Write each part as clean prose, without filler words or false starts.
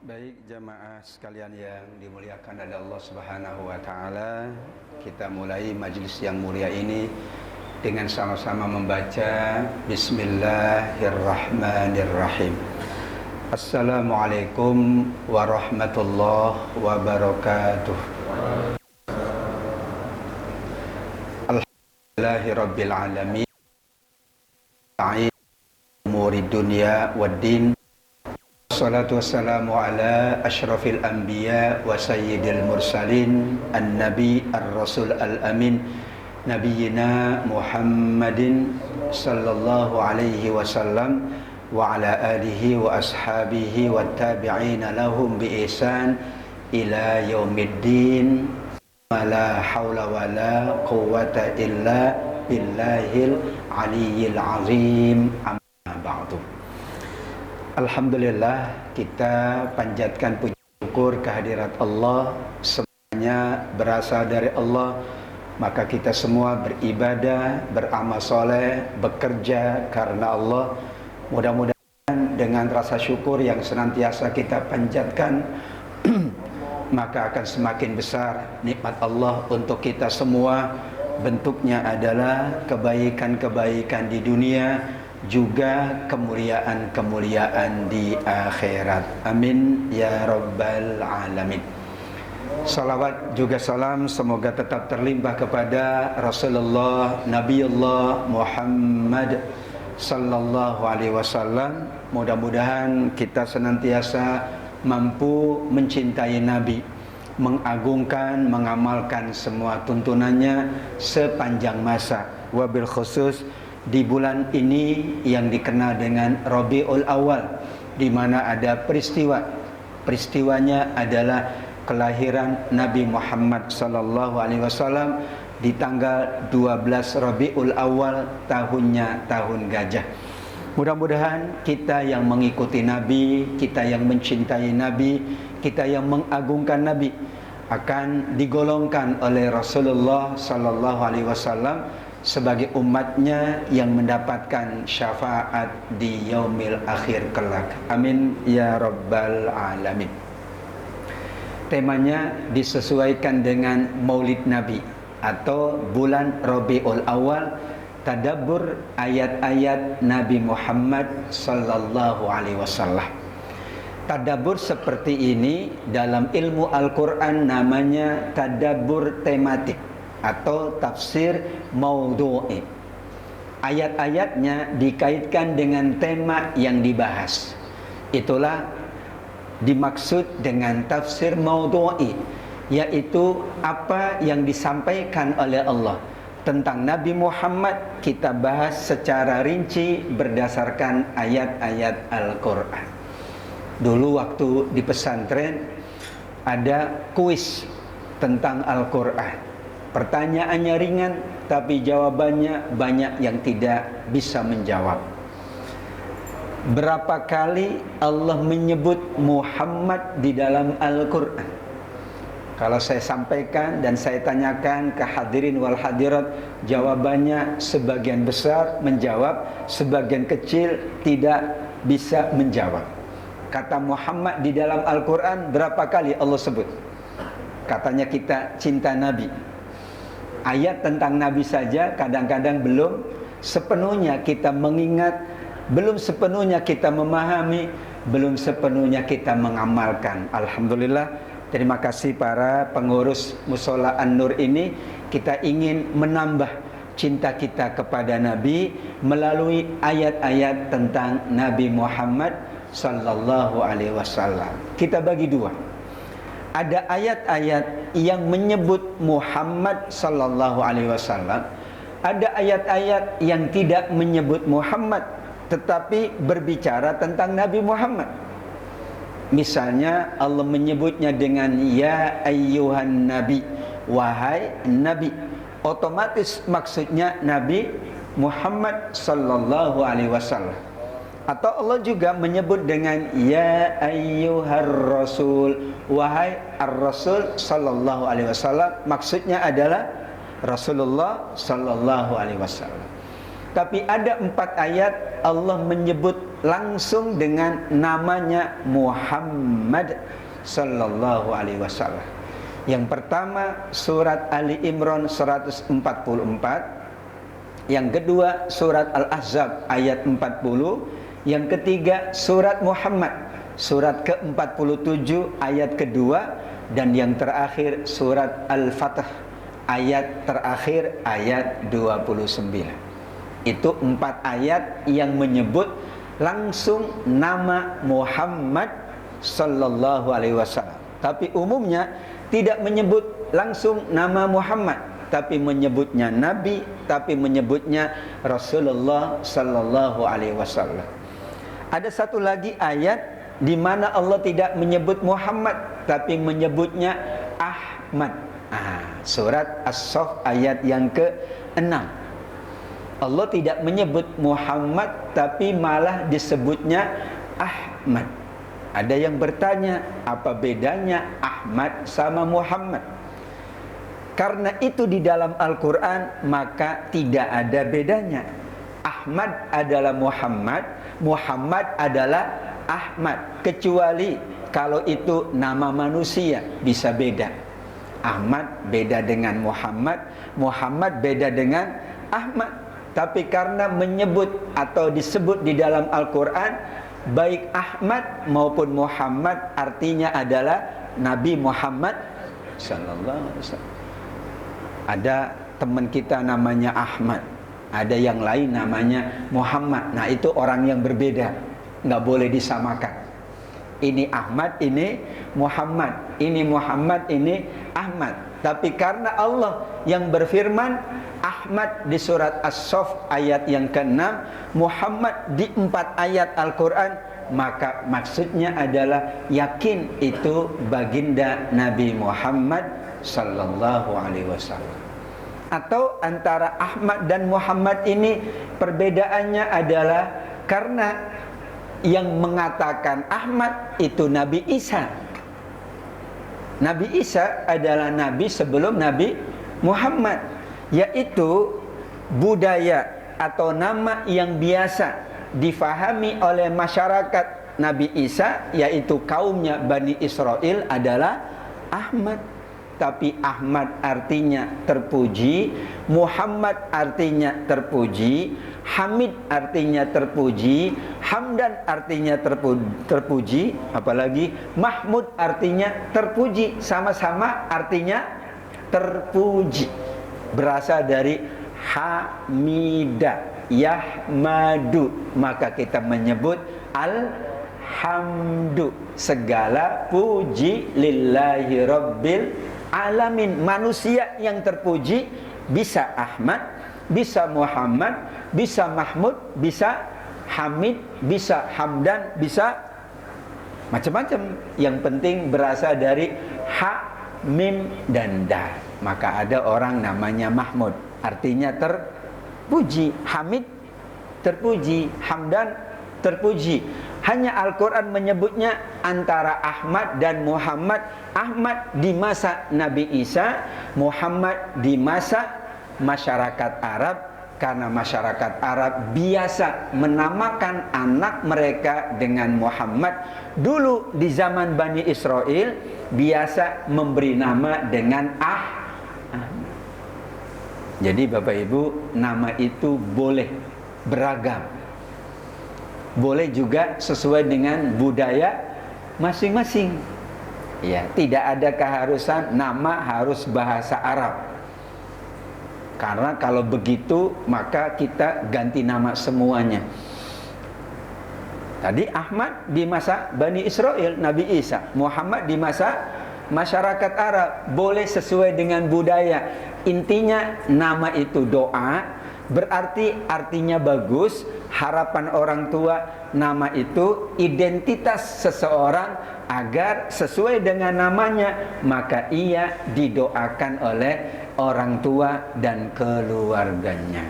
Baik jamaah sekalian yang dimuliakan oleh Allah Subhanahu wa taala, kita mulai majelis yang mulia ini dengan sama-sama membaca Bismillahirrahmanirrahim. Assalamualaikum warahmatullahi wabarakatuh. Alhamdulillahirabbil alamin. Umuri dunya waddin. Wassalatu wassalamu ala asyrafil anbiya wa sayyidil mursalin an-nabi ar-rasul al-amin nabiyina Muhammadin sallallahu alaihi wasallam wa ala alihi wa ashabihi wa tabi'ina lahum bi ihsan ila yaumiddin. La haula wa la quwwata illa billahil aliyyil azim. Amma ba'du. Alhamdulillah, kita panjatkan puji syukur kehadirat Allah. Semuanya berasal dari Allah. Maka kita semua beribadah, beramal soleh, bekerja karena Allah. Mudah-mudahan dengan rasa syukur yang senantiasa kita panjatkan maka akan semakin besar nikmat Allah untuk kita semua. Bentuknya adalah kebaikan-kebaikan di dunia, juga kemuliaan-kemuliaan di akhirat. Amin ya rabbal alamin. Salawat juga salam semoga tetap terlimpah kepada Rasulullah Nabiullah Muhammad sallallahu alaihi wasallam. Mudah-mudahan kita senantiasa mampu mencintai Nabi, mengagungkan, mengamalkan semua tuntunannya sepanjang masa. Wabil khusus di bulan ini yang dikenal dengan Rabiul Awal, di mana ada peristiwanya adalah kelahiran Nabi Muhammad sallallahu alaihi wasallam di tanggal 12 Rabiul Awal, tahunnya tahun gajah. Mudah-mudahan kita yang mengikuti Nabi, kita yang mencintai Nabi, kita yang mengagungkan Nabi akan digolongkan oleh Rasulullah sallallahu alaihi wasallam sebagai umatnya yang mendapatkan syafaat di yaumil akhir kelak. Amin ya rabbal alamin. Temanya disesuaikan dengan Maulid Nabi atau bulan Rabiul Awal, tadabbur ayat-ayat Nabi Muhammad sallallahu alaihi wasallam. Tadabbur seperti ini dalam ilmu Al-Quran namanya tadabbur tematik atau tafsir maudhu'i. Ayat-ayatnya dikaitkan dengan tema yang dibahas. Itulah dimaksud dengan tafsir maudhu'i, yaitu apa yang disampaikan oleh Allah tentang Nabi Muhammad kita bahas secara rinci berdasarkan ayat-ayat Al-Quran. Dulu waktu di pesantren ada kuis tentang Al-Quran. Pertanyaannya ringan, tapi jawabannya banyak yang tidak bisa menjawab. Berapa kali Allah menyebut Muhammad di dalam Al-Quran? Kalau saya sampaikan dan saya tanyakan ke hadirin wal hadirat, jawabannya sebagian besar menjawab, sebagian kecil tidak bisa menjawab. Kata Muhammad di dalam Al-Quran berapa kali Allah sebut? Katanya kita cinta Nabi. Ayat tentang Nabi saja kadang-kadang belum sepenuhnya kita mengingat, belum sepenuhnya kita memahami, belum sepenuhnya kita mengamalkan. Alhamdulillah, terima kasih para pengurus Mushola An-Nur ini. Kita ingin menambah cinta kita kepada Nabi melalui ayat-ayat tentang Nabi Muhammad sallallahu alaihi wasallam. Kita bagi dua. Ada ayat-ayat yang menyebut Muhammad sallallahu alaihi wasallam, ada ayat-ayat yang tidak menyebut Muhammad tetapi berbicara tentang Nabi Muhammad. Misalnya Allah menyebutnya dengan ya ayyuhan nabi, wahai nabi. Otomatis maksudnya Nabi Muhammad sallallahu alaihi wasallam. Atau Allah juga menyebut dengan ya ayyuhar rasul, wahai ar-rasul sallallahu alaihi wasallam. Maksudnya adalah Rasulullah sallallahu alaihi wasallam. Tapi ada 4 ayat Allah menyebut langsung dengan namanya Muhammad sallallahu alaihi wasallam. Yang pertama surat Ali Imran 144, yang kedua surat Al-Ahzab ayat 40, yang ketiga surat Muhammad surat ke-47 ayat kedua, dan yang terakhir surat Al-Fatah ayat terakhir ayat 29. Itu 4 ayat yang menyebut langsung nama Muhammad sallallahu alaihi wasallam. Tapi umumnya tidak menyebut langsung nama Muhammad, tapi menyebutnya Nabi, tapi menyebutnya Rasulullah sallallahu alaihi wasallam. Ada satu lagi ayat di mana Allah tidak menyebut Muhammad, tapi menyebutnya Ahmad. Surat As-Saff ayat yang ke-6. Allah tidak menyebut Muhammad, tapi malah disebutnya Ahmad. Ada yang bertanya, apa bedanya Ahmad sama Muhammad? Karena itu di dalam Al-Quran, maka tidak ada bedanya. Ahmad adalah Muhammad, Muhammad adalah Ahmad. Kecuali kalau itu nama manusia, bisa beda. Ahmad beda dengan Muhammad, Muhammad beda dengan Ahmad. Tapi karena menyebut atau disebut di dalam Al-Quran, baik Ahmad maupun Muhammad artinya adalah Nabi Muhammad sallallahu alaihi wasallam. Ada teman kita namanya Ahmad, ada yang lain namanya Muhammad. Nah itu orang yang berbeda, nggak boleh disamakan. Ini Ahmad, ini Muhammad. Ini Muhammad, ini Ahmad. Tapi karena Allah yang berfirman Ahmad di surat As-Saff ayat yang ke-6, Muhammad di 4 ayat Al-Quran, maka maksudnya adalah yakin itu baginda Nabi Muhammad sallallahu alaihi wasallam. Atau antara Ahmad dan Muhammad ini perbedaannya adalah karena yang mengatakan Ahmad itu Nabi Isa. Nabi Isa adalah nabi sebelum Nabi Muhammad, yaitu budaya atau nama yang biasa difahami oleh masyarakat Nabi Isa, yaitu kaumnya Bani Israel, adalah Ahmad. Tapi Ahmad artinya terpuji, Muhammad artinya terpuji, Hamid artinya terpuji, Hamdan artinya terpuji, apalagi Mahmud artinya terpuji, sama-sama artinya terpuji. Berasal dari Hamida, Yahmadu, maka kita menyebut Alhamdu, segala puji lillahi rabbil alamin. Manusia yang terpuji bisa Ahmad, bisa Muhammad, bisa Mahmud, bisa Hamid, bisa Hamdan, bisa macam-macam. Yang penting berasal dari ha, mim, dan dal. Maka ada orang namanya Mahmud, artinya terpuji. Hamid terpuji, Hamdan terpuji. Hanya Al-Quran menyebutnya antara Ahmad dan Muhammad. Ahmad di masa Nabi Isa, Muhammad di masa masyarakat Arab. Karena masyarakat Arab biasa menamakan anak mereka dengan Muhammad. Dulu di zaman Bani Israel biasa memberi nama dengan Ahmad. Jadi Bapak Ibu, nama itu boleh beragam, boleh juga sesuai dengan budaya masing-masing. Ya, tidak ada keharusan nama harus bahasa Arab. Karena kalau begitu maka kita ganti nama semuanya. Tadi Ahmad di masa Bani Israel, Nabi Isa. Muhammad di masa masyarakat Arab, boleh sesuai dengan budaya. Intinya nama itu doa, berarti artinya bagus. Harapan orang tua nama itu identitas seseorang agar sesuai dengan namanya, maka ia didoakan oleh orang tua dan keluarganya.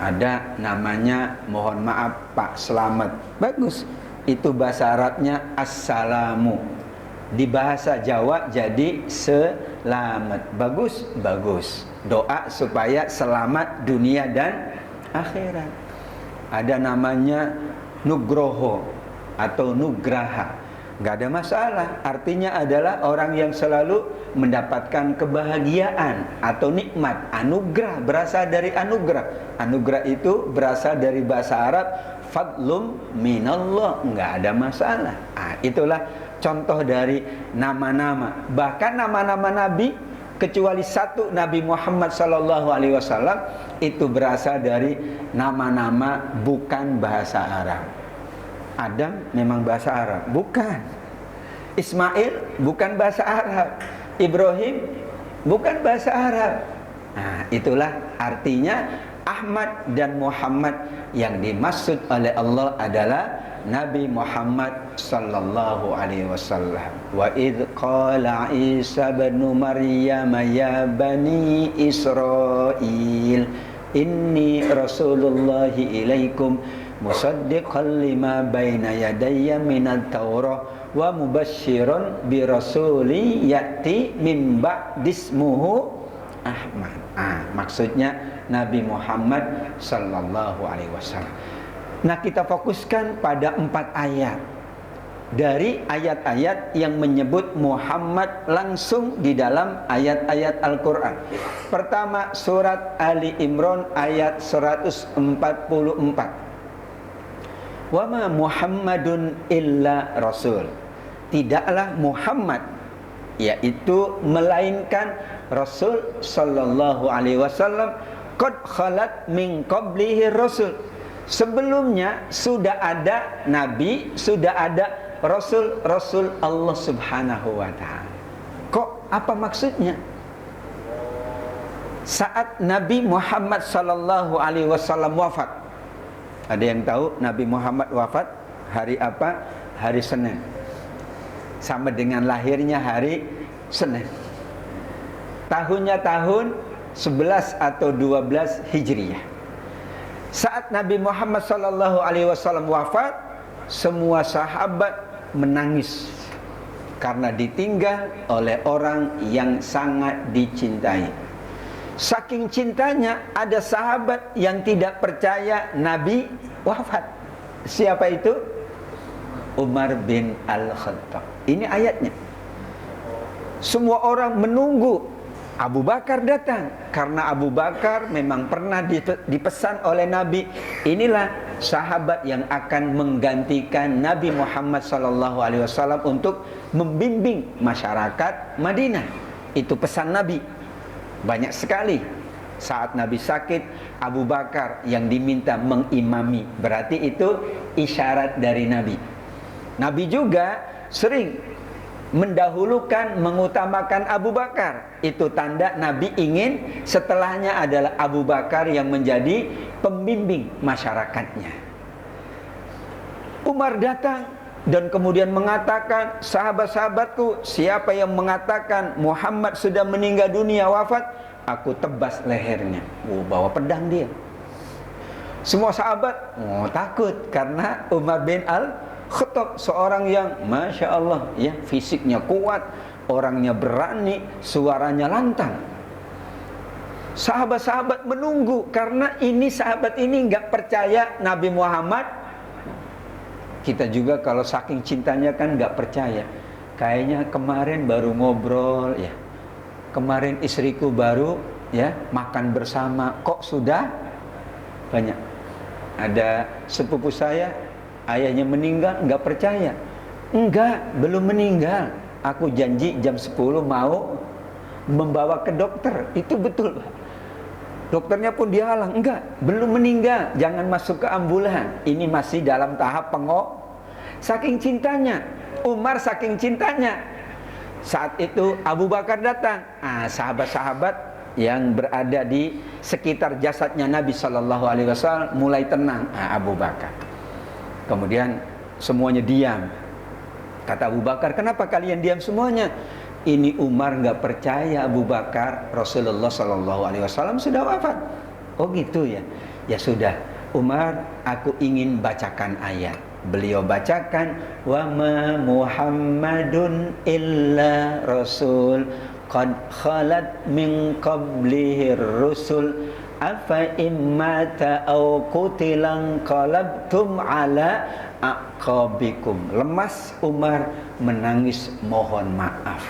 Ada namanya, mohon maaf Pak Selamat, bagus, itu bahasa Arabnya assalamu, di bahasa Jawa jadi selamat, bagus, bagus. Doa supaya selamat dunia dan akhirat. Ada namanya Nugroho atau nugraha, nggak ada masalah. Artinya adalah orang yang selalu mendapatkan kebahagiaan atau nikmat. Anugerah berasal dari anugerah. Anugerah itu berasal dari bahasa Arab fadlum minallah, nggak ada masalah. Itulah contoh dari nama-nama. Bahkan nama-nama Nabi, kecuali satu, Nabi Muhammad SAW, itu berasal dari nama-nama bukan bahasa Arab. Adam memang bahasa Arab, bukan. Ismail bukan bahasa Arab. Ibrahim bukan bahasa Arab. Itulah artinya Ahmad dan Muhammad yang dimaksud oleh Allah adalah Nabi Muhammad sallallahu alaihi wasallam. Wa idz qala Isa bin Maryam ya bani Israil inni rasulullahi ilaikum musaddiqan lima baina yadayya minat Taurah wa mubasysyiran bi rasuli ya'ti min ba'dismuhu Ahmad. Maksudnya Nabi Muhammad sallallahu alaihi wasallam. Nah, kita fokuskan pada 4 ayat dari ayat-ayat yang menyebut Muhammad langsung di dalam ayat-ayat Al-Quran. Pertama, surat Ali Imran ayat 144. Wa ma Muhammadun illa rasul. Tidaklah Muhammad, yaitu melainkan Rasul sallallahu alaihi wasallam, qad khalat min qablihi rasul. Sebelumnya sudah ada nabi, sudah ada rasul Allah Subhanahu wa taala. Kok apa maksudnya? Saat Nabi Muhammad sallallahu alaihi wasallam wafat. Ada yang tahu Nabi Muhammad wafat hari apa? Hari Senin. Sama dengan lahirnya hari Senin. Tahunnya tahun 11 atau 12 Hijriah. Saat Nabi Muhammad sallallahu alaihi wasallam wafat, semua sahabat menangis karena ditinggal oleh orang yang sangat dicintai. Saking cintanya, ada sahabat yang tidak percaya Nabi wafat. Siapa itu? Umar bin Al-Khattab. Ini ayatnya. Semua orang menunggu Abu Bakar datang, karena Abu Bakar memang pernah dipesan oleh Nabi. Inilah sahabat yang akan menggantikan Nabi Muhammad SAW untuk membimbing masyarakat Madinah. Itu pesan Nabi. Banyak sekali. Saat Nabi sakit, Abu Bakar yang diminta mengimami. Berarti itu isyarat dari Nabi. Nabi juga sering mendahulukan, mengutamakan Abu Bakar. Itu tanda Nabi ingin setelahnya adalah Abu Bakar yang menjadi pembimbing masyarakatnya. Umar datang dan kemudian mengatakan, sahabat-sahabatku, siapa yang mengatakan Muhammad sudah meninggal dunia, wafat, aku tebas lehernya. Bawa pedang dia. Semua sahabat takut karena Umar bin Al-Khattab seorang yang Masya Allah ya, fisiknya kuat, orangnya berani, suaranya lantang. Sahabat-sahabat menunggu karena ini sahabat ini nggak percaya Nabi Muhammad. Kita juga kalau saking cintanya kan nggak percaya. Kayaknya kemarin baru ngobrol ya, kemarin istriku baru ya makan bersama, kok sudah banyak. Ada sepupu saya, ayahnya meninggal, nggak percaya. Enggak, belum meninggal. Aku janji jam 10 mau membawa ke dokter. Itu betul, Pak. Dokternya pun dihalang. Enggak, belum meninggal, jangan masuk ke ambulan. Ini masih dalam tahap saking cintanya. Umar saking cintanya. Saat itu Abu Bakar datang. Sahabat-sahabat yang berada di sekitar jasadnya Nabi SAW mulai tenang. Abu Bakar. Kemudian semuanya diam. Kata Abu Bakar, kenapa kalian diam semuanya? Ini Umar nggak percaya Abu Bakar Rasulullah SAW sudah wafat. Oh gitu ya. Ya sudah, Umar, aku ingin bacakan ayat. Beliau bacakan, wa ma Muhammadun illa rasul qad khalat min qablihi rusul afa immata au qutilan qalabtum ala aqabikum. Lemas Umar menangis mohon maaf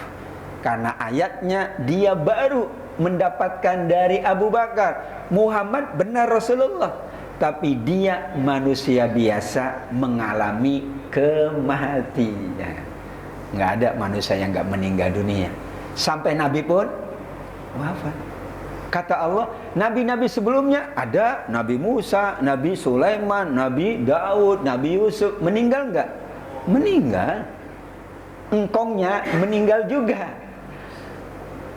karena ayatnya dia baru mendapatkan dari Abu Bakar, Muhammad benar Rasulullah, tapi dia manusia biasa mengalami kematian. Nggak ada manusia yang nggak meninggal dunia. Sampai Nabi pun wafat. Kata Allah, nabi-nabi sebelumnya ada Nabi Musa, Nabi Sulaiman, Nabi Daud, Nabi Yusuf. Meninggal nggak? Meninggal. Engkongnya meninggal juga.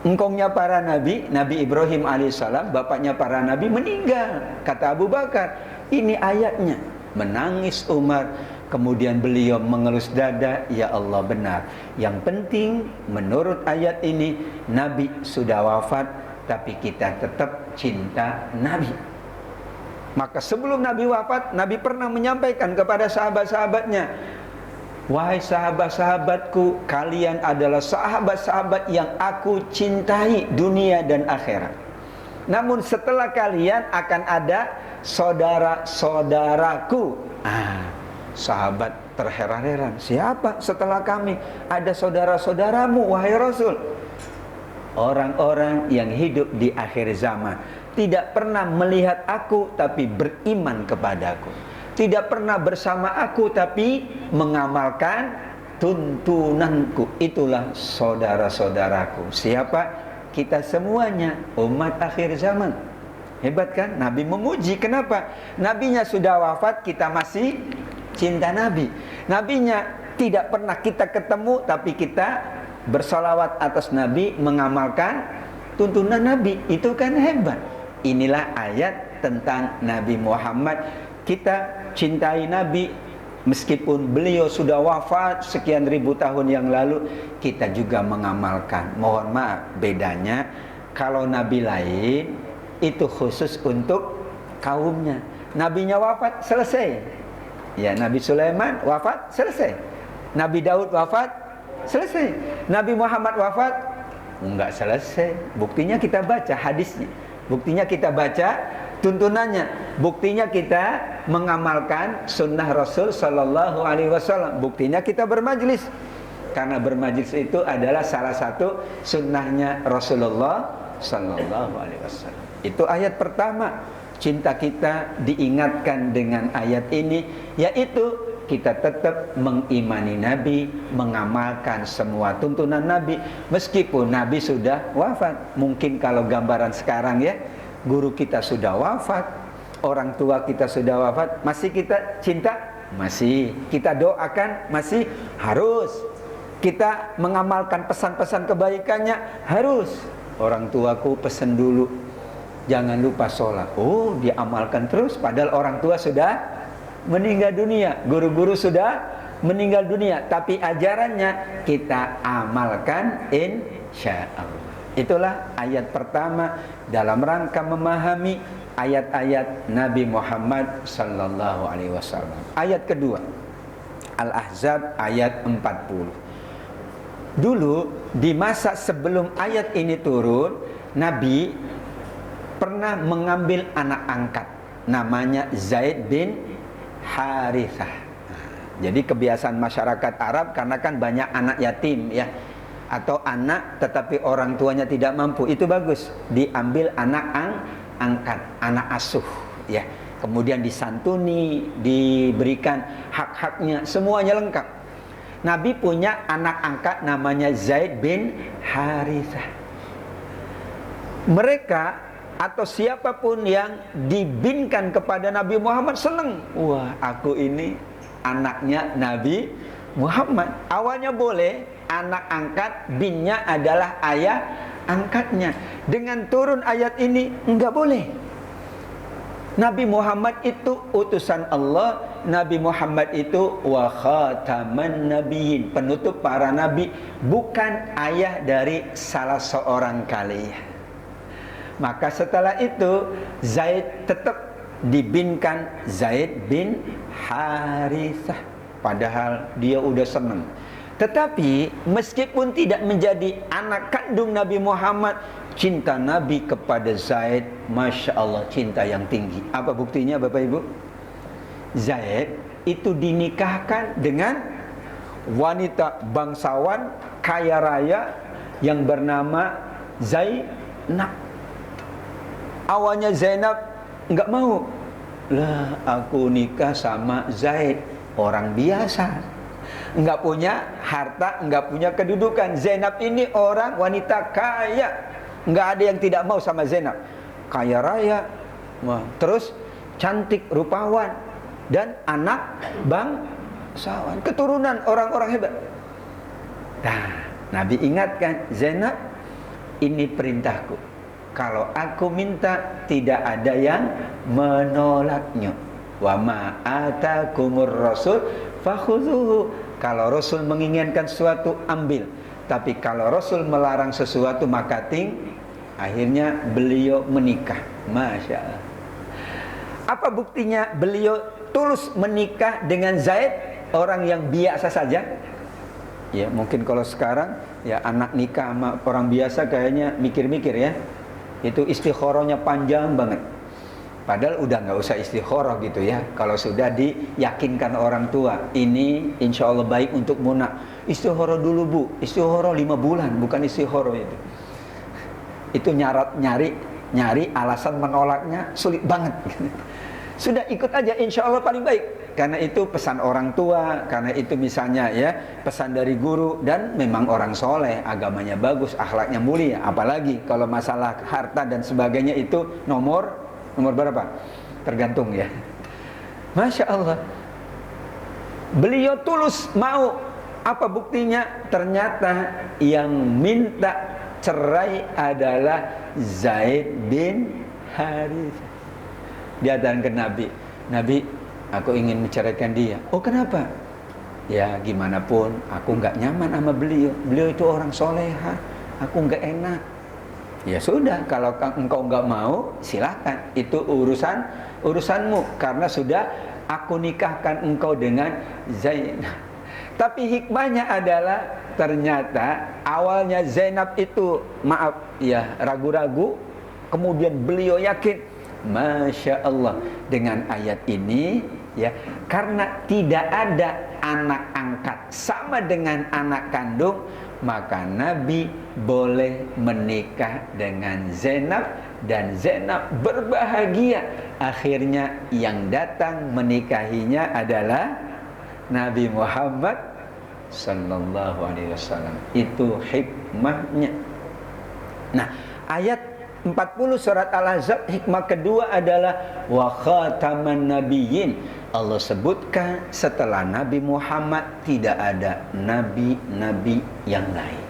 Engkongnya para nabi, Nabi Ibrahim alaihissalam, bapaknya para nabi meninggal. Kata Abu Bakar, ini ayatnya. Menangis Umar. Kemudian beliau mengelus dada, ya Allah benar. Yang penting menurut ayat ini, Nabi sudah wafat, tapi kita tetap cinta Nabi. Maka sebelum Nabi wafat, Nabi pernah menyampaikan kepada sahabat-sahabatnya, wahai sahabat-sahabatku, kalian adalah sahabat-sahabat yang aku cintai dunia dan akhirat. Namun setelah kalian akan ada saudara-saudaraku. Sahabat terheran-heran, siapa setelah kami? Ada saudara-saudaramu, wahai Rasul. Orang-orang yang hidup di akhir zaman, tidak pernah melihat aku tapi beriman kepadaku, tidak pernah bersama aku tapi mengamalkan tuntunanku. Itulah saudara-saudaraku. Siapa? Kita semuanya umat akhir zaman. Hebat kan? Nabi memuji. Kenapa? Nabinya sudah wafat, kita masih cinta Nabi. Nabinya tidak pernah kita ketemu, tapi kita bersolawat atas Nabi, mengamalkan tuntunan Nabi. Itu kan hebat. Inilah ayat tentang Nabi Muhammad. Kita cintai Nabi meskipun beliau sudah wafat sekian ribu tahun yang lalu, kita juga mengamalkan. Mohon maaf, bedanya kalau Nabi lain itu khusus untuk kaumnya. Nabinya wafat, selesai. Ya, Nabi Sulaiman wafat, selesai. Nabi Daud wafat, selesai. Nabi Muhammad wafat, enggak selesai. Buktinya kita baca hadisnya. Buktinya kita baca tuntunannya. Buktinya kita mengamalkan sunnah Rasul Sallallahu Alaihi Wasallam. Buktinya kita bermajlis. Karena bermajlis itu adalah salah satu sunnahnya Rasulullah Sallallahu Alaihi Wasallam. Itu ayat pertama. Cinta kita diingatkan dengan ayat ini, yaitu kita tetap mengimani Nabi, mengamalkan semua tuntunan Nabi meskipun Nabi sudah wafat. Mungkin kalau gambaran sekarang ya, guru kita sudah wafat, orang tua kita sudah wafat, masih kita cinta? Masih. Kita doakan? Masih. Harus. Kita mengamalkan pesan-pesan kebaikannya? Harus. Orang tuaku pesan dulu, jangan lupa sholat. Oh, diamalkan terus padahal orang tua sudah meninggal dunia, guru-guru sudah meninggal dunia, tapi ajarannya kita amalkan insyaallah. Itulah ayat pertama dalam rangka memahami ayat-ayat Nabi Muhammad sallallahu alaihi wasallam. Ayat kedua, Al-Ahzab ayat 40. Dulu di masa sebelum ayat ini turun, Nabi pernah mengambil anak angkat namanya Zaid bin Harithah. Jadi kebiasaan masyarakat Arab, karena kan banyak anak yatim ya, atau anak tetapi orang tuanya tidak mampu, itu bagus diambil anak angkat, anak asuh ya. Kemudian disantuni, diberikan hak-haknya, semuanya lengkap. Nabi punya anak angkat namanya Zaid bin Harithah. Mereka atau siapapun yang dibinkan kepada Nabi Muhammad senang. Wah, aku ini anaknya Nabi Muhammad. Awalnya boleh, anak angkat, binnya adalah ayah angkatnya. Dengan turun ayat ini, enggak boleh. Nabi Muhammad itu utusan Allah. Nabi Muhammad itu wa khataman nabiyyin, penutup para nabi, bukan ayah dari salah seorang kalian. Maka setelah itu Zaid tetap dibinkan Zaid bin Harithah, padahal dia udah senang. Tetapi meskipun tidak menjadi anak kandung Nabi Muhammad, cinta Nabi kepada Zaid, Masya Allah, cinta yang tinggi. Apa buktinya Bapak Ibu? Zaid itu dinikahkan dengan wanita bangsawan kaya raya yang bernama Zainab. Awalnya Zainab nggak mau. Lah, aku nikah sama Zaid, orang biasa, nggak punya harta, nggak punya kedudukan. Zainab ini orang wanita kaya, nggak ada yang tidak mau sama Zainab. Kaya raya, terus cantik, rupawan, dan anak bangsawan, keturunan orang-orang hebat. Nah, Nabi ingatkan, Zainab, ini perintahku. Kalau aku minta, tidak ada yang menolaknya. Wa ma atakumur rasul fakhudhuhu. Kalau Rasul menginginkan sesuatu, ambil. Tapi kalau Rasul melarang sesuatu, maka akhirnya beliau menikah. Masya Allah. Apa buktinya beliau tulus menikah dengan Zaid, orang yang biasa saja? Ya, mungkin kalau sekarang ya anak nikah sama orang biasa kayaknya mikir-mikir ya. Itu istikharahnya panjang banget. Padahal udah nggak usah istikharah gitu ya. Kalau sudah diyakinkan orang tua, ini insya Allah baik untuk Muna. Istikharah dulu bu, istikharah 5 bulan, bukan istikharah itu. Itu nyari alasan menolaknya sulit banget. Sudah ikut aja, insya Allah paling baik. Karena itu pesan orang tua, karena itu misalnya ya pesan dari guru, dan memang orang soleh, agamanya bagus, akhlaknya mulia. Apalagi kalau masalah harta dan sebagainya itu nomor berapa? Tergantung ya. Masya Allah. Beliau tulus mau. Apa buktinya? Ternyata yang minta cerai adalah Zaid bin Harith. Dia datang ke Nabi. Nabi, aku ingin menceraikan dia. Oh, kenapa? Ya gimana pun aku nggak nyaman sama beliau. Beliau itu orang soleha, aku nggak enak. Ya sudah, kalau engkau nggak mau, silakan. Itu urusanmu, karena sudah aku nikahkan engkau dengan Zainab. Tapi hikmahnya adalah ternyata awalnya Zainab itu ragu-ragu, kemudian beliau yakin. Masya Allah, dengan ayat ini ya, karena tidak ada anak angkat sama dengan anak kandung, maka Nabi boleh menikah dengan Zainab, dan Zainab berbahagia. Akhirnya yang datang menikahinya adalah Nabi Muhammad sallallahu alaihi wasallam. Itu hikmahnya. Nah, ayat 40 surat Al-Ahzab, hikmah kedua adalah wa khataman nabiyyin. Allah sebutkan setelah Nabi Muhammad tidak ada nabi-nabi yang lain.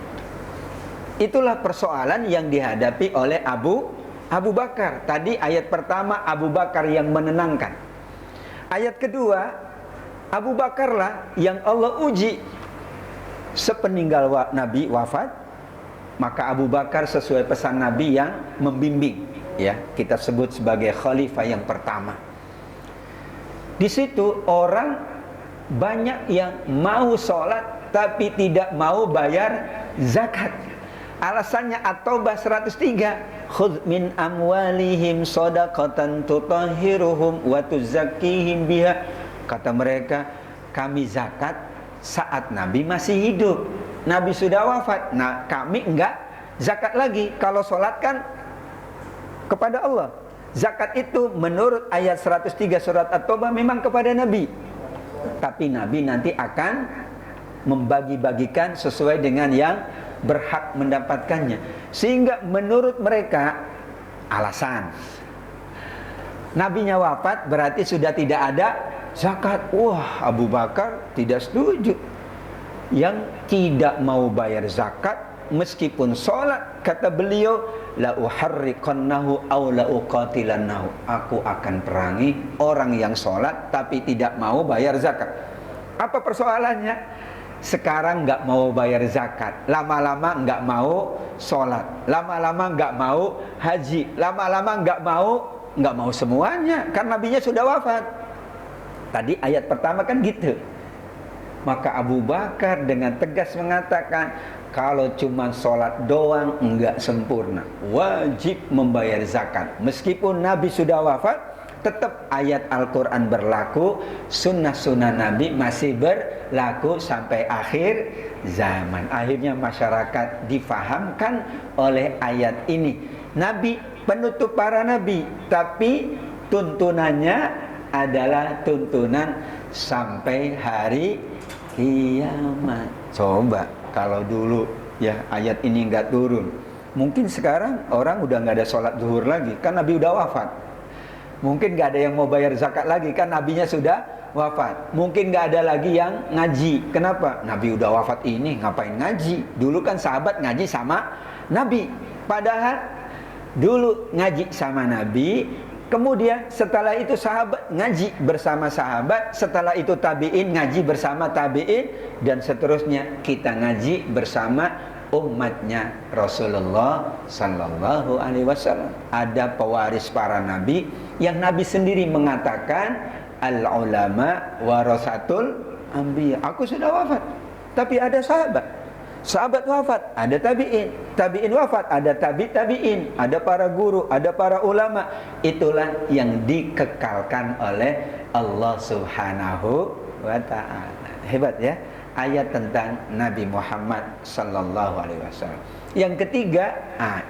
Itulah persoalan yang dihadapi oleh Abu Bakar. Tadi ayat pertama Abu Bakar yang menenangkan. Ayat kedua, Abu Bakarlah yang Allah uji. Sepeninggal Nabi wafat, maka Abu Bakar sesuai pesan Nabi yang membimbing, ya, kita sebut sebagai khalifah yang pertama. Di situ orang banyak yang mau sholat tapi tidak mau bayar zakat. Alasannya At-Taubah 103, khudz min amwalihim shadaqatan tutahhiruhum wa tuzakkihim biha. Kata mereka, kami zakat saat Nabi masih hidup. Nabi sudah wafat, nah kami enggak zakat lagi. Kalau sholat kan kepada Allah. Zakat itu menurut ayat 103 surat At-Taubah memang kepada Nabi, tapi Nabi nanti akan membagi-bagikan sesuai dengan yang berhak mendapatkannya. Sehingga menurut mereka alasan Nabinya wafat berarti sudah tidak ada zakat. Wah, Abu Bakar tidak setuju. Yang tidak mau bayar zakat meskipun sholat, kata beliau, la uharriqannahu aw la uqatilannahu. Aku akan perangi orang yang sholat tapi tidak mau bayar zakat. Apa persoalannya? Sekarang nggak mau bayar zakat, lama-lama nggak mau sholat, lama-lama nggak mau haji, lama-lama nggak mau semuanya, karena nabinya sudah wafat. Tadi ayat pertama kan gitu. Maka Abu Bakar dengan tegas mengatakan, kalau cuma sholat doang enggak sempurna, wajib membayar zakat. Meskipun Nabi sudah wafat, tetap ayat Al-Quran berlaku, sunnah-sunnah Nabi masih berlaku sampai akhir zaman. Akhirnya masyarakat difahamkan oleh ayat ini. Nabi penutup para nabi, tapi tuntunannya adalah tuntunan sampai hari kiamat. Coba kalau dulu ya ayat ini nggak turun, mungkin sekarang orang udah nggak ada sholat zuhur lagi, kan Nabi udah wafat. Mungkin nggak ada yang mau bayar zakat lagi, kan nabinya sudah wafat. Mungkin nggak ada lagi yang ngaji. Kenapa? Nabi udah wafat ini ngapain ngaji? Dulu kan sahabat ngaji sama Nabi. Padahal dulu ngaji sama Nabi, kemudian setelah itu sahabat ngaji bersama sahabat, setelah itu tabi'in ngaji bersama tabi'in, dan seterusnya kita ngaji bersama umatnya Rasulullah Sallallahu Alaihi Wasallam. Ada pewaris para nabi yang Nabi sendiri mengatakan, al-ulama warasatul anbiya. Aku sudah wafat, tapi ada sahabat wafat, ada tabi'in wafat, ada tabi'in, ada para guru, ada para ulama. Itulah yang dikekalkan oleh Allah Subhanahu wa ta'ala. Hebat ya ayat tentang Nabi Muhammad sallallahu alaihi wasallam. Yang ketiga,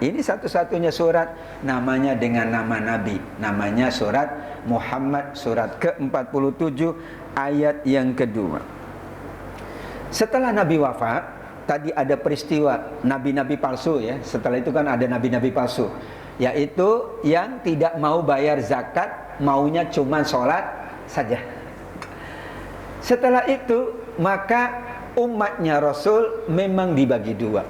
ini satu-satunya surat namanya dengan nama Nabi, namanya surat Muhammad, surat ke-47 ayat yang kedua. Setelah Nabi wafat, tadi ada peristiwa nabi-nabi palsu ya. Setelah itu kan ada nabi-nabi palsu, yaitu yang tidak mau bayar zakat, maunya cuma sholat saja. Setelah itu maka umatnya Rasul memang dibagi dua.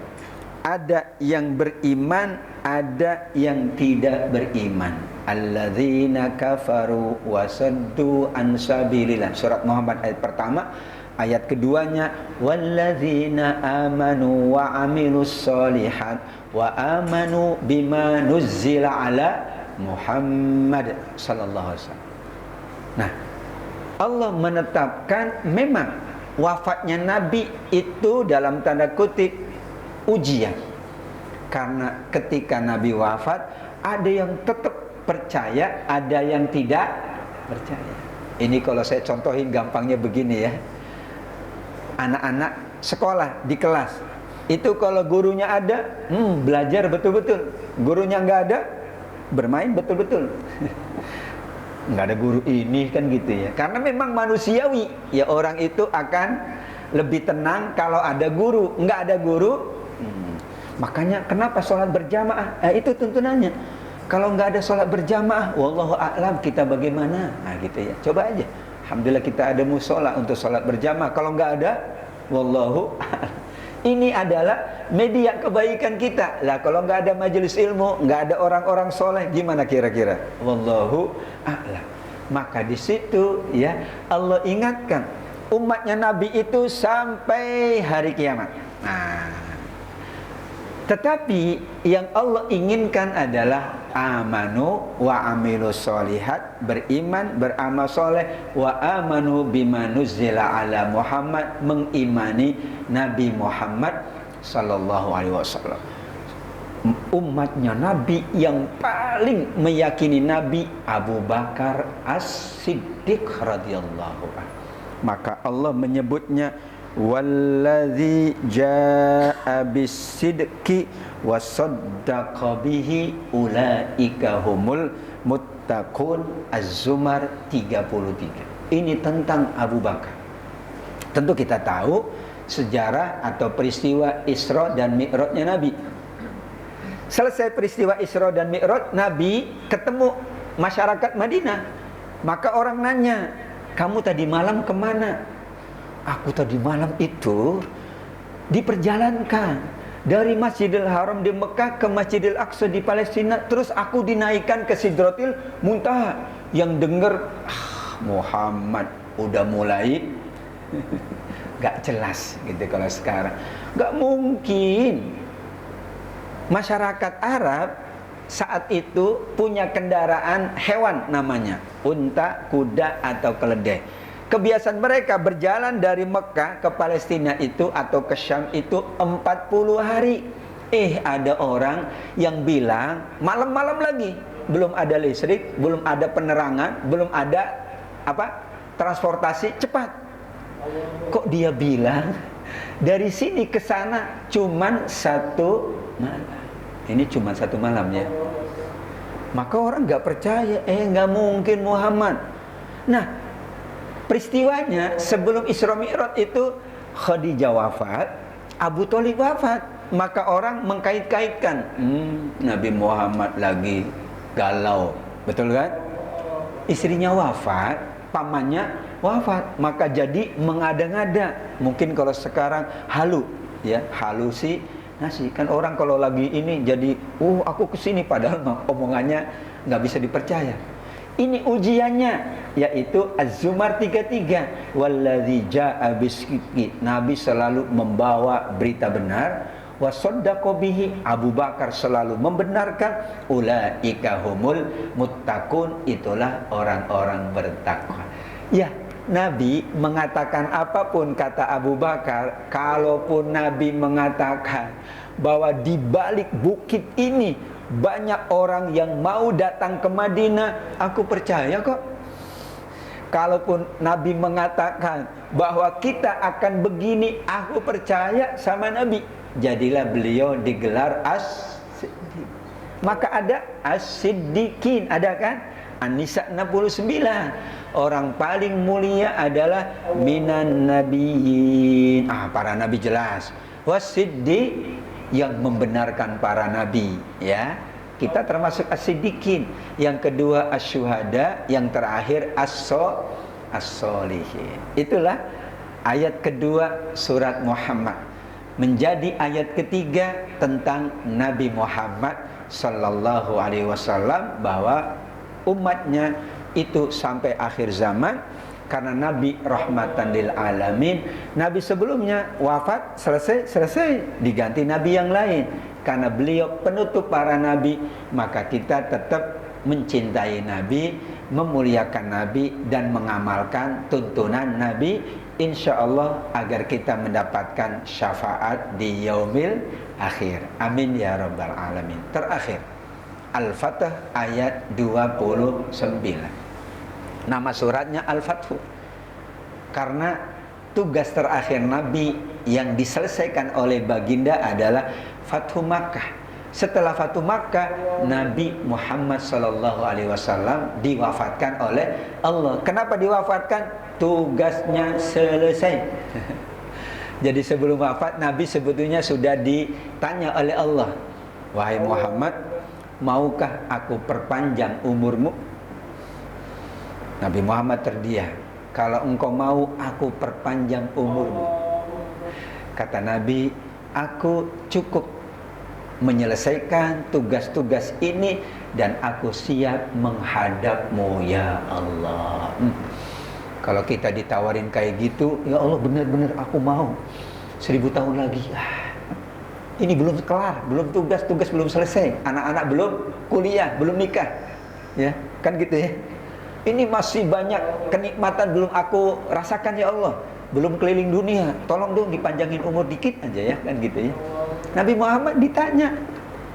Ada yang beriman, ada yang tidak beriman. Alladzina kafaru wa saddu an sabilillah. Surat Muhammad ayat pertama. Ayat keduanya, walladzina amanu wa amilus solihat wa amanu bima nuzzila ala Muhammad sallallahu alaihi wasallam. Nah, Allah menetapkan memang wafatnya Nabi itu dalam tanda kutip ujian. Karena ketika Nabi wafat, ada yang tetap percaya, ada yang tidak percaya. Ini kalau saya contohin gampangnya begini ya. Anak-anak sekolah di kelas, itu kalau gurunya ada, belajar betul-betul. Gurunya nggak ada, bermain betul-betul. Nggak ada guru ini kan gitu ya. Karena memang manusiawi ya, orang itu akan lebih tenang kalau ada guru. Nggak ada guru, makanya kenapa sholat berjamaah? Itu tuntunannya. Kalau nggak ada sholat berjamaah, wallahu a'lam kita bagaimana? Gitu ya. Coba aja. Alhamdulillah kita ada musola untuk sholat berjamaah. Kalau nggak ada, wallahu a'lam. Ini adalah media kebaikan kita. Lah kalau nggak ada majelis ilmu, nggak ada orang-orang soleh, gimana kira-kira? Wallahu a'lam. Maka di situ ya Allah ingatkan umatnya Nabi itu sampai hari kiamat. Tetapi yang Allah inginkan adalah amanu wa amilus solihat, beriman, beramal soleh, wa amanu bima nuzzila ala Muhammad, mengimani Nabi Muhammad sallallahu alaihi wasallam. Umatnya Nabi yang paling meyakini Nabi Abu Bakar As-Siddiq radhiyallahu anhu. Maka Allah menyebutnya walladzi jaa bis-sidqi wa saddaqa bihi ulaika humul muttaqun. Az-Zumar 33. Ini tentang Abu Bakar. Tentu kita tahu sejarah atau peristiwa Isra dan Mi'rajnya Nabi. Selesai peristiwa Isra dan Mi'raj, Nabi ketemu masyarakat Madinah. Maka orang nanya, kamu tadi malam kemana? Aku tadi malam itu diperjalankan dari Masjidil Haram di Mekah ke Masjidil Aqsa di Palestina. Terus aku dinaikkan ke Sidratil Muntaha. Yang dengar Muhammad udah mulai gak jelas gitu kalau sekarang. Gak mungkin. Masyarakat Arab saat itu punya kendaraan hewan namanya unta, kuda atau keledai. Kebiasaan mereka berjalan dari Mekah ke Palestina itu atau ke Syam itu 40 hari. Ada orang yang bilang malam-malam lagi, belum ada listrik, belum ada penerangan, belum ada transportasi cepat. Kok dia bilang dari sini ke sana cuman 1 malam. Ini cuma 1 malam ya. Maka orang nggak percaya, nggak mungkin Muhammad. Nah, peristiwanya sebelum Isra Mi'raj itu Khadijah wafat, Abu Thalib wafat. Maka orang mengkait-kaitkan, Nabi Muhammad lagi galau, betul kan? Istrinya wafat, pamannya wafat, maka jadi mengada-ngada. Mungkin kalau sekarang halusinasi. Kan orang kalau lagi ini jadi, aku kesini, padahal omongannya nggak bisa dipercaya. Ini ujiannya, yaitu Az-Zumar 33. Walladzi jaa'a bis-sidqi. Nabi selalu membawa berita benar. Wa shaddaqa bihi. Abu Bakar selalu membenarkan. Ulaika humul muttaqun. Itulah orang-orang bertakwa. Ya, Nabi mengatakan apapun, kata Abu Bakar, kalaupun Nabi mengatakan bahwa di balik bukit ini banyak orang yang mau datang ke Madinah, aku percaya kok. Kalaupun Nabi mengatakan bahwa kita akan begini, aku percaya sama Nabi. Jadilah beliau digelar As-Siddiq. Maka ada As-Siddiqin, ada kan? An-Nisa 69. Orang paling mulia adalah minan nabiyyin. Para nabi jelas. Was-Siddiq, yang membenarkan para nabi, ya. Kita termasuk as-siddiqin. Yang kedua as-syuhada, yang terakhir as-solihin. Itulah ayat kedua surat Muhammad. Menjadi ayat ketiga tentang Nabi Muhammad sallallahu alaihi wasallam, bahwa umatnya itu sampai akhir zaman. Karena Nabi rahmatan lil alamin. Nabi sebelumnya wafat, selesai, diganti Nabi yang lain. Karena beliau penutup para Nabi, maka kita tetap mencintai Nabi, memuliakan Nabi, dan mengamalkan tuntunan Nabi, insya Allah, agar kita mendapatkan syafaat di yaumil akhir. Amin ya rabbal alamin. Terakhir, Al-Fatah ayat 29. Nama suratnya Al-Fathu. Karena tugas terakhir Nabi yang diselesaikan oleh baginda adalah Fathu Makkah. Setelah Fathu Makkah, Nabi Muhammad SAW diwafatkan oleh Allah. Kenapa diwafatkan? Tugasnya selesai. Jadi sebelum wafat, Nabi sebetulnya sudah ditanya oleh Allah, wahai Muhammad, maukah aku perpanjang umurmu? Nabi Muhammad terdiam. Kalau engkau mau, aku perpanjang umurmu. Kata Nabi, aku cukup menyelesaikan tugas-tugas ini dan aku siap menghadapmu ya Allah. Kalau kita ditawarin kayak gitu, ya Allah benar-benar aku mau. 1000 tahun lagi. Ini belum kelar, belum tugas belum selesai. Anak-anak belum kuliah, belum nikah. Ya, kan gitu ya. Ini masih banyak kenikmatan belum aku rasakan ya Allah. Belum keliling dunia. Tolong dong dipanjangin umur dikit aja ya, kan gitu ya. Nabi Muhammad ditanya.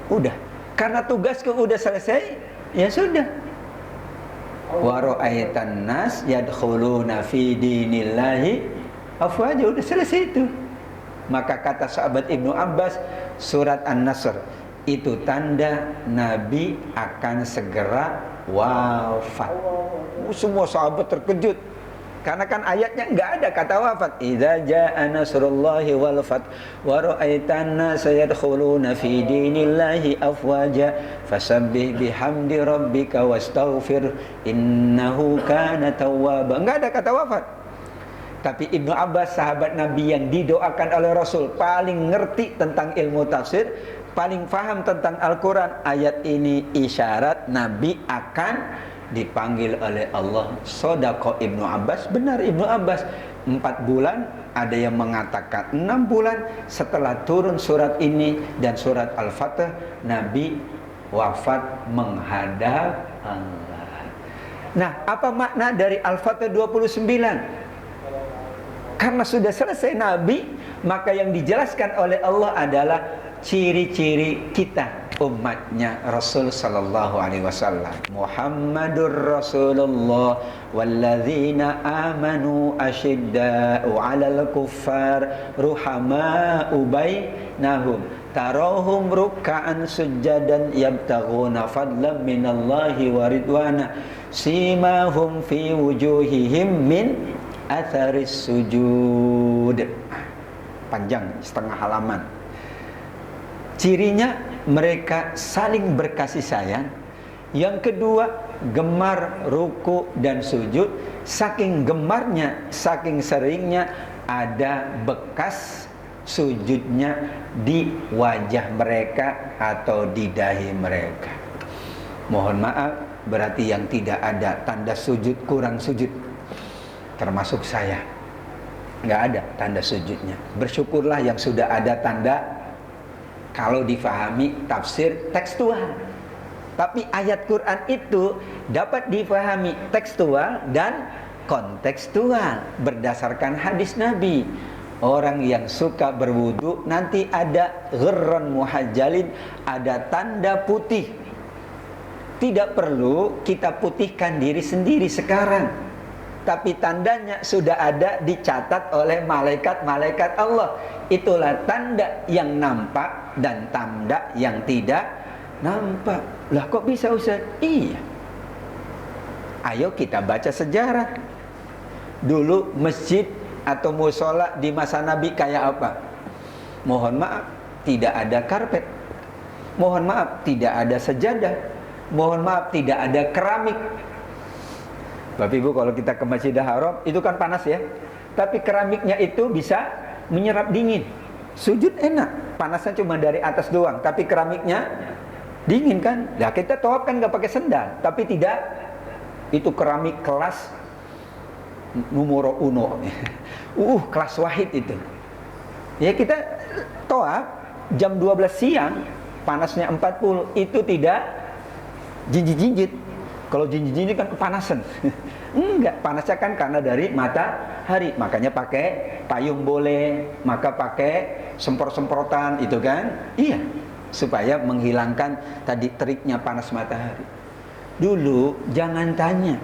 Udah. Karena tugasku udah selesai, ya sudah. Wa ra'aitan nas yadkhuluna fi dinillahi afwaja. Udah selesai itu. Maka kata sahabat Ibnu Abbas, surat An-Nasr itu tanda Nabi akan segera wafat. Semua sahabat terkejut. Karena kan ayatnya enggak ada kata wafat. Idza jaa nasrullahi wal fath wa ra'aitan nasa yadkhuluna fi dinillahi afwaja fasabbih bihamdi rabbika wastaghfir innahu kana tawwaba. Enggak ada kata wafat. Tapi Ibnu Abbas, sahabat Nabi yang didoakan oleh Rasul, paling ngerti tentang ilmu tafsir, paling paham tentang Al-Quran. Ayat ini isyarat Nabi akan dipanggil oleh Allah. Sodako Ibnu Abbas, benar Ibnu Abbas. 4 bulan, ada yang mengatakan 6 bulan setelah turun surat ini dan surat Al-Fatah, Nabi wafat menghadap Allah. Nah, apa makna dari Al-Fatah 29? Karena sudah selesai Nabi, maka yang dijelaskan oleh Allah adalah ciri-ciri kita, umatnya Rasul sallallahu alaihi wasallam. Muhammadur Rasulullah walladzina amanu asyidda'u 'alal kuffar ruhama'u bainahum tarahum ruk'an sujadan yabtaghuna fadlan minallahi wa ridwana simahum fi wujuhihim min atharis sujud. Panjang, setengah halaman. Cirinya mereka saling berkasih sayang. Yang kedua, gemar ruku dan sujud. Saking gemarnya, saking seringnya ada bekas sujudnya di wajah mereka atau di dahi mereka. Mohon maaf, berarti yang tidak ada tanda sujud kurang sujud, termasuk saya. Nggak ada tanda sujudnya. Bersyukurlah yang sudah ada tanda, kalau difahami tafsir tekstual. Tapi ayat Quran itu dapat difahami tekstual dan kontekstual berdasarkan hadis Nabi. Orang yang suka berwudu nanti ada ghirran muhajjalin, ada tanda putih. Tidak perlu kita putihkan diri sendiri sekarang, tapi tandanya sudah ada dicatat oleh malaikat-malaikat Allah. Itulah tanda yang nampak dan tanda yang tidak nampak. Lah kok bisa Ustaz? Iya. Ayo kita baca sejarah. Dulu masjid atau musola di masa Nabi kayak apa? Mohon maaf, tidak ada karpet. Mohon maaf, tidak ada sejadah. Mohon maaf, tidak ada keramik. Bapak Ibu, kalau kita ke Masjidil Haram itu kan panas ya, tapi keramiknya itu bisa menyerap dingin. Sujud enak, panasnya cuma dari atas doang, tapi keramiknya dingin kan. Nah kita tawaf kan nggak pakai sendal, tapi tidak, itu keramik kelas numero uno, kelas wahid itu. Ya kita tawaf jam 12 siang, panasnya 40, itu tidak jinjit-jinjit. Kalau jinjit-jinjit kan kepanasan. Enggak, panasnya kan karena dari matahari. Makanya pakai payung boleh, maka pakai semprot-semprotan itu kan. Iya, supaya menghilangkan tadi teriknya panas matahari. Dulu jangan tanya,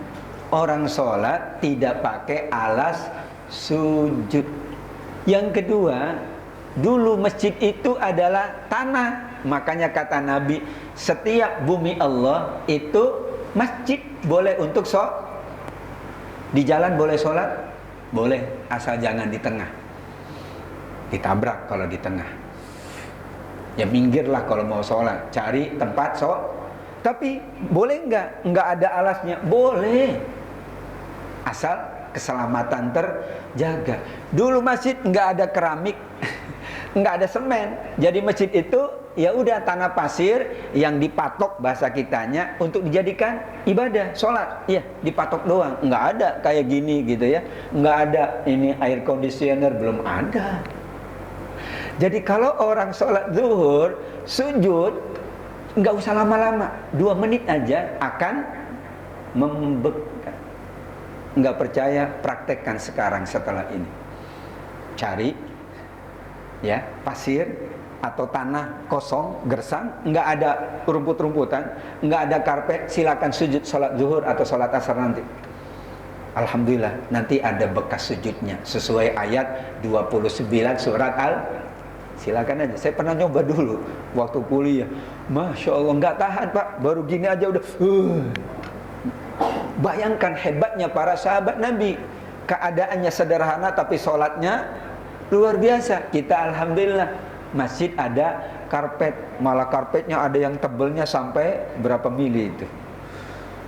orang sholat tidak pakai alas sujud. Yang kedua, dulu masjid itu adalah tanah. Makanya kata Nabi, setiap bumi Allah itu masjid. Boleh untuk di jalan boleh sholat? Boleh, asal jangan di tengah. Ditabrak kalau di tengah. Ya minggirlah kalau mau sholat, cari tempat Tapi boleh nggak ada alasnya? Boleh, asal keselamatan terjaga. Dulu masjid nggak ada keramik, nggak ada semen. Jadi masjid itu ya udah tanah pasir yang dipatok bahasa kitanya untuk dijadikan ibadah, sholat. Ya dipatok doang, nggak ada kayak gini gitu ya. Nggak ada ini air conditioner, belum ada. Jadi kalau orang sholat zuhur sujud, nggak usah lama-lama, 2 menit aja akan membekas. Nggak percaya, praktekkan sekarang setelah ini. Cari ya pasir atau tanah kosong, gersang, nggak ada rumput-rumputan, nggak ada karpet, silakan sujud sholat zuhur atau sholat asar nanti. Alhamdulillah, nanti ada bekas sujudnya sesuai ayat 29 surat silakan aja. Saya pernah nyoba dulu waktu kuliah, Masya Allah nggak tahan Pak, baru gini aja udah Bayangkan hebatnya para sahabat Nabi, keadaannya sederhana tapi sholatnya luar biasa. Kita alhamdulillah masjid ada karpet, malah karpetnya ada yang tebelnya sampai berapa mili itu.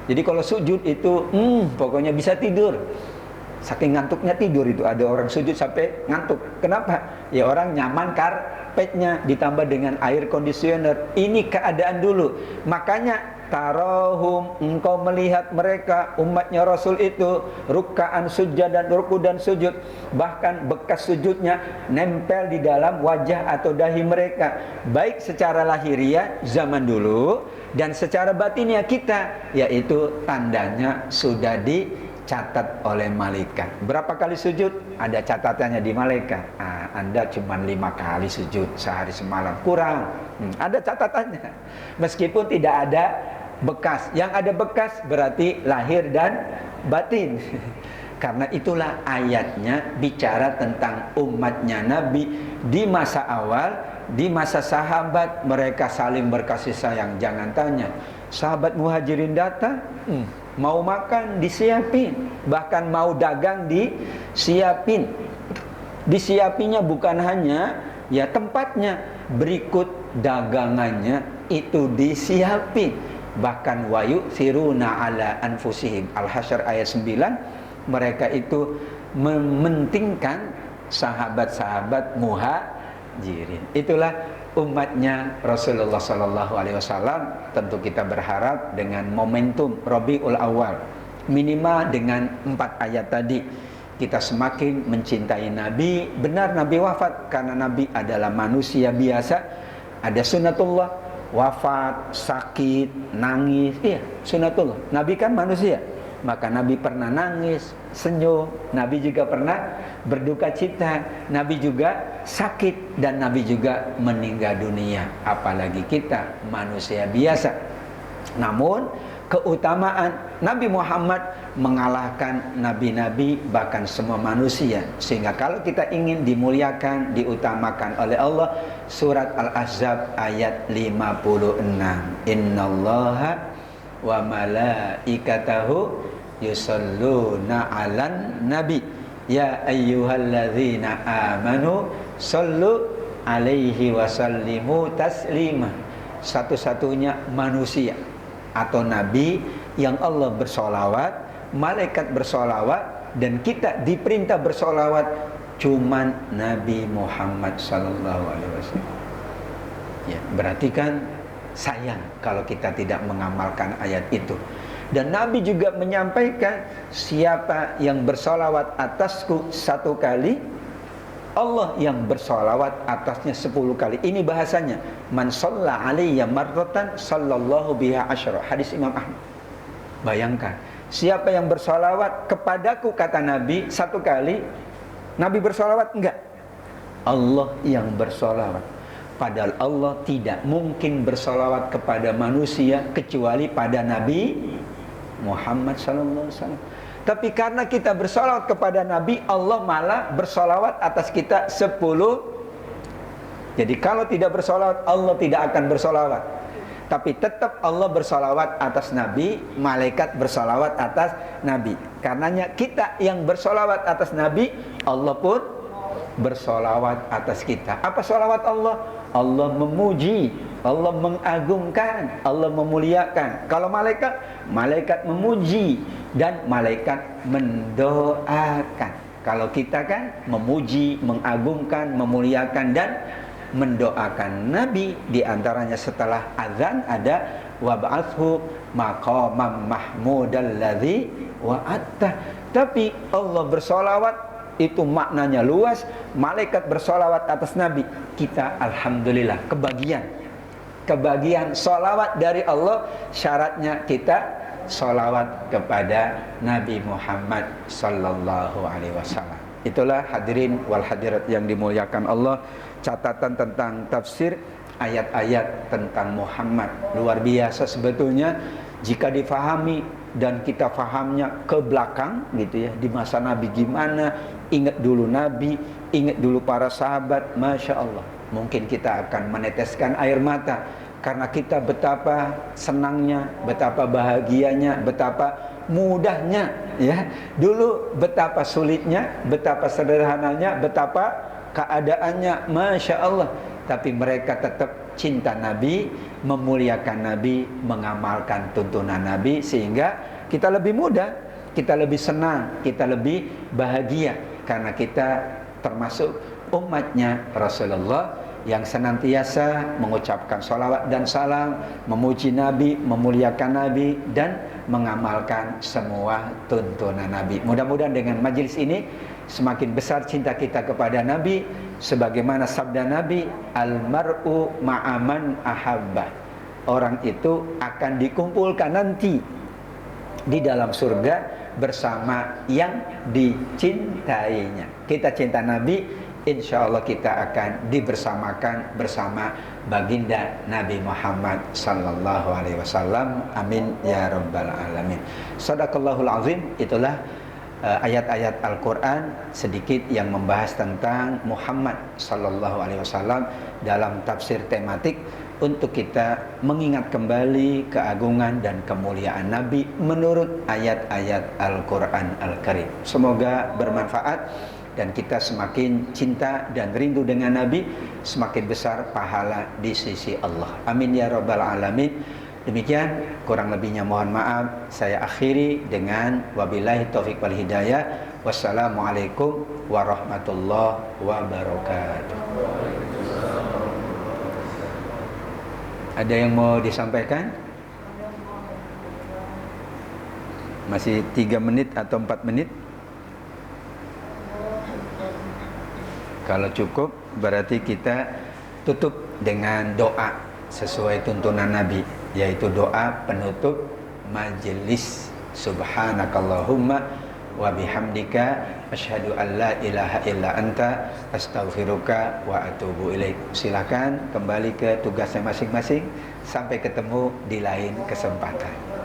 Jadi kalau sujud itu pokoknya bisa tidur. Saking ngantuknya tidur itu, ada orang sujud sampai ngantuk. Kenapa? Ya orang nyaman karpetnya ditambah dengan air conditioner. Ini keadaan dulu. Makanya tarahum, engkau melihat mereka umatnya Rasul itu ruk'an sujud dan ruku dan sujud, bahkan bekas sujudnya nempel di dalam wajah atau dahi mereka, baik secara lahiriah zaman dulu dan secara batinnya kita, yaitu tandanya sudah dicatat oleh malaikat. Berapa kali sujud? Ada catatannya di malaikat. Anda cuma 5 kali sujud sehari semalam, kurang. Ada catatannya. Meskipun tidak ada bekas. Yang ada bekas berarti lahir dan batin. Karena itulah ayatnya bicara tentang umatnya Nabi di masa awal, di masa sahabat, mereka saling berkasih sayang. Jangan tanya, sahabat muhajirin datang, mau makan disiapin, bahkan mau dagang disiapin. Disiapinya bukan hanya ya tempatnya, berikut dagangannya itu disiapin. Bahkan wayu siruna ala anfusihim. Al-Hasyr ayat 9. Mereka itu mementingkan sahabat-sahabat muhajirin. Itulah umatnya Rasulullah SAW. Tentu kita berharap dengan momentum Rabiul Awal, minimal dengan 4 ayat tadi, kita semakin mencintai Nabi. Benar Nabi wafat karena Nabi adalah manusia biasa. Ada sunnatullah, wafat, sakit, nangis. Iya, sunnatullah. Nabi kan manusia. Maka Nabi pernah nangis, senyum. Nabi juga pernah berduka cita. Nabi juga sakit. Dan Nabi juga meninggal dunia. Apalagi kita manusia biasa. Namun keutamaan Nabi Muhammad mengalahkan nabi-nabi, bahkan semua manusia. Sehingga kalau kita ingin dimuliakan, diutamakan oleh Allah, surat Al-Ahzab ayat 56. Innallaha wa malaikatahu yusalluna 'alan nabi ya ayyuhalladzina amanu sallu alaihi wasallimu taslima. Satu-satunya manusia atau nabi yang Allah bersolawat, malaikat bersolawat, dan kita diperintah bersolawat cuman Nabi Muhammad sallallahu alaihi wasallam. Ya, berarti kan sayang kalau kita tidak mengamalkan ayat itu. Dan Nabi juga menyampaikan, siapa yang bersolawat atasku 1 kali, Allah yang bersolawat atasnya 10 kali. Ini bahasanya, man shalla alayya marratan sallallahu biha asyra. Hadis Imam Ahmad. Bayangkan, siapa yang bersolawat kepadaku, kata Nabi, 1 kali. Nabi bersolawat? Enggak, Allah yang bersolawat. Padahal Allah tidak mungkin bersolawat kepada manusia kecuali pada Nabi Muhammad SAW. Tapi karena kita bersolawat kepada Nabi, Allah malah bersolawat atas kita 10. Jadi kalau tidak bersolawat, Allah tidak akan bersolawat. Tapi tetap Allah bersolawat atas Nabi, malaikat bersolawat atas Nabi. Karenanya kita yang bersolawat atas Nabi, Allah pun bersolawat atas kita. Apa solawat Allah? Allah memuji, Allah mengagungkan, Allah memuliakan. Kalau malaikat, malaikat memuji dan malaikat mendoakan. Kalau kita kan memuji, mengagungkan, memuliakan dan mendoakan. Nabi di antaranya setelah azan ada wab'athu maqamam mahmudal ladzi wa'atta. Tapi Allah bersolawat itu maknanya luas. Malaikat bersolawat atas Nabi. Kita alhamdulillah kebagian solawat dari Allah. Syaratnya kita solawat kepada Nabi Muhammad sallallahu alaihi wasallam. Itulah hadirin wal hadirat yang dimuliakan Allah, catatan tentang tafsir ayat-ayat tentang Muhammad. Luar biasa sebetulnya jika difahami dan kita fahamnya ke belakang gitu ya, di masa Nabi gimana, ingat dulu Nabi, ingat dulu para sahabat, Masya Allah. Mungkin kita akan meneteskan air mata karena kita betapa senangnya, betapa bahagianya, betapa mudahnya ya. Dulu betapa sulitnya, betapa sederhananya, betapa keadaannya, Masya Allah. Tapi mereka tetap cinta Nabi, memuliakan Nabi, mengamalkan tuntunan Nabi, sehingga kita lebih mudah, kita lebih senang, kita lebih bahagia karena kita termasuk umatnya Rasulullah yang senantiasa mengucapkan salawat dan salam, memuji Nabi, memuliakan Nabi, dan mengamalkan semua tuntunan Nabi. Mudah-mudahan dengan majelis ini semakin besar cinta kita kepada Nabi, sebagaimana sabda Nabi, almar'u ma'aman ahabba. Orang itu akan dikumpulkan nanti di dalam surga bersama yang dicintainya. Kita cinta Nabi, insya Allah kita akan dibersamakan bersama baginda Nabi Muhammad sallallahu alaihi wasallam. Amin ya rabbal alamin. Shadaqallahul azim. Itulah ayat-ayat Al-Quran sedikit yang membahas tentang Muhammad sallallahu alaihi wasallam dalam tafsir tematik, untuk kita mengingat kembali keagungan dan kemuliaan Nabi menurut ayat-ayat Al-Quran Al-Karim. Semoga bermanfaat dan kita semakin cinta dan rindu dengan Nabi, semakin besar pahala di sisi Allah. Amin ya rabbal alamin. Demikian, kurang lebihnya mohon maaf. Saya akhiri dengan wabillahi taufiq wal hidayah. Wassalamualaikum warahmatullahi wabarakatuh. Ada yang mau disampaikan? Masih 3 menit atau 4 menit? Kalau cukup, berarti kita tutup dengan doa sesuai tuntunan Nabi, yaitu doa penutup majelis. Subhanakallahumma wa bihamdika asyhadu an la ilaha illa anta astaghfiruka wa atubu ilaik. Silakan kembali ke tugasnya masing-masing. Sampai ketemu di lain kesempatan.